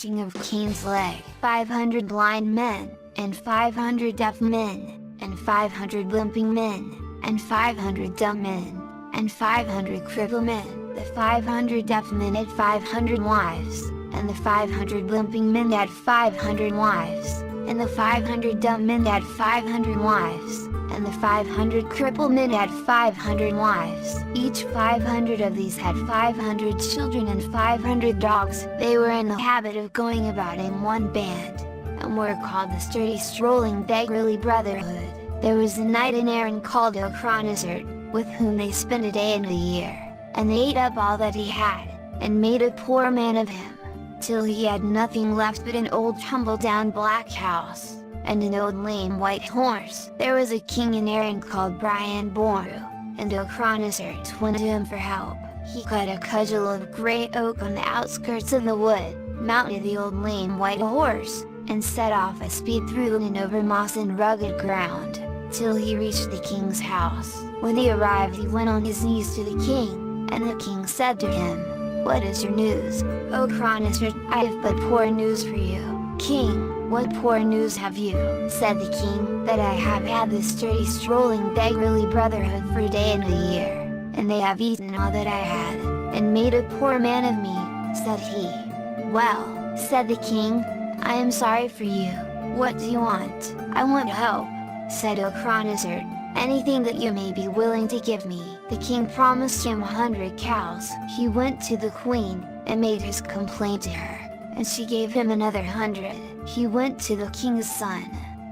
Leeching of Kayns Leg, 500 blind men, and 500 deaf men, and 500 limping men, and 500 dumb men, and 500 crippled men. The 500 deaf men had 500 wives, and the 500 limping men had 500 wives, and the 500 dumb men had 500 wives, and the 500 crippled men had 500 wives. Each 500 of these had 500 children and 500 dogs. They were in the habit of going about in one band, and were called the Sturdy Strolling Beggarly Brotherhood. There was a knight in Erin called O'Cronizert, with whom they spent a day and a year, and they ate up all that he had, and made a poor man of him, till he had nothing left but an old tumble-down black house, and an old lame white horse. There was a king in Erin called Brian Boru, and O'Cronizert went to him for help. He cut a cudgel of great oak on the outskirts of the wood, mounted the old lame white horse, and set off at speed through and over moss and rugged ground, till he reached the king's house. When he arrived, he went on his knees to the king, and the king said to him, "What is your news, O'Cronizert?" "I have but poor news for you, king." "What poor news have you?" said the king. "That I have had this sturdy strolling beggarly brotherhood for a day and a year, and they have eaten all that I had, and made a poor man of me," said he. "Well," said the king, "I am sorry for you. What do you want?" "I want help," said O'Cronizert, "anything that you may be willing to give me." The king promised him 100 cows. He went to the queen, and made his complaint to her, and she gave him another 100. He went to the king's son,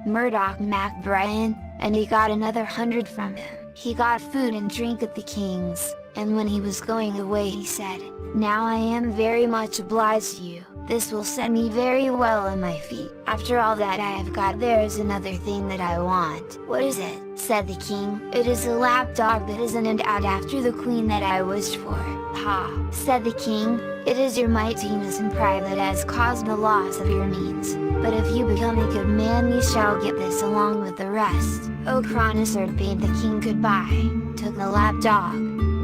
Murdoch MacBrien, and he got another 100 from him. He got food and drink at the king's, and when he was going away he said, "Now I am very much obliged to you. This will set me very well on my feet. After all that I have got, there is another thing that I want." "What is it?" said the king. "It is a lapdog that is in and out after the queen that I wished for." "Ha!" said the king, "it is your mightiness and pride that has caused the loss of your means, but if you become a good man you shall get this along with the rest." O'Cronizert bade the king goodbye, took the lapdog,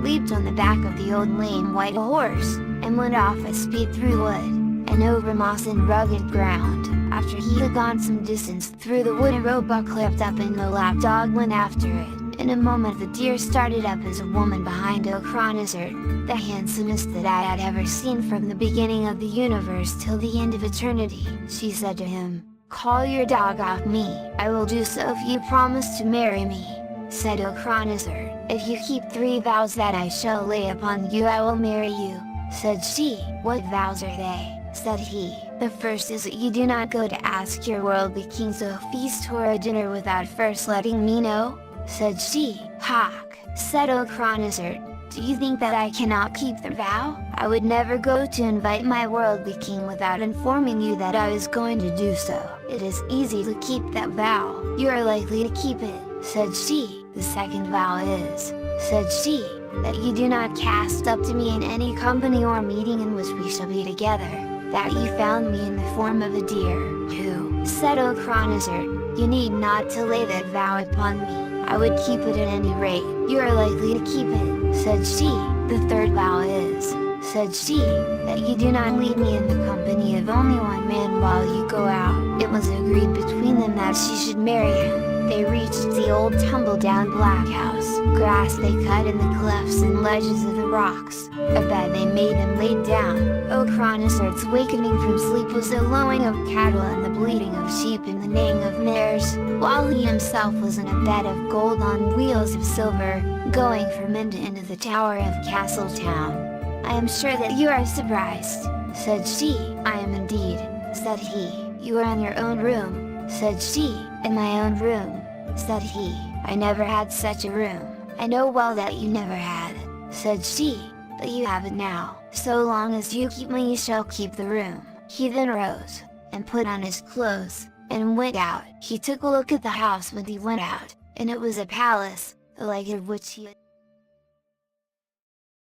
leaped on the back of the old lame white horse, and went off at speed through wood, and over moss and rugged ground. After he had gone some distance through the wood, a roebuck leapt up and the lapdog went after it. In a moment the deer started up as a woman behind O'Cronizert, the handsomest that I had ever seen from the beginning of the universe till the end of eternity. She said to him, "Call your dog off me." "I will do so if you promise to marry me," said O'Cronizert. "If you keep 3 vows that I shall lay upon you I will marry you," said she. "What vows are they?" said he. "The first is that you do not go to ask your worldly king to a feast or a dinner without first letting me know," said she. "Hawk," said O'Cronizert, "do you think that I cannot keep the vow? I would never go to invite my worldly king without informing you that I was going to do so. It is easy to keep that vow. You are likely to keep it," said she. "The second vow is," said she, "that you do not cast up to me in any company or meeting in which we shall be together, that you found me in the form of a deer." "Who?" said O'Cronizert, "you need not to lay that vow upon me. I would keep it at any rate." "You are likely to keep it," said she. "The third vow is," said she, "that you do not leave me in the company of only one man while you go out." It was agreed between them that she should marry him. They reached the old tumble-down black house. Grass they cut in the clefts and ledges of the rocks. A bed they made and laid down. O'Cronizert's wakening from sleep was the lowing of cattle and the bleating of sheep and the neighing of mares, while he himself was in a bed of gold on wheels of silver, going from end to end of the tower of Castletown. "I am sure that you are surprised," said she. "I am indeed," said he. "You are in your own room," said she. "In my own room," said he. "I never had such a room." "I know well that you never had," said she, "but you have it now. So long as you keep me you shall keep the room." He then rose, and put on his clothes, and went out. He took a look at the house when he went out, and it was a palace, the like of which he had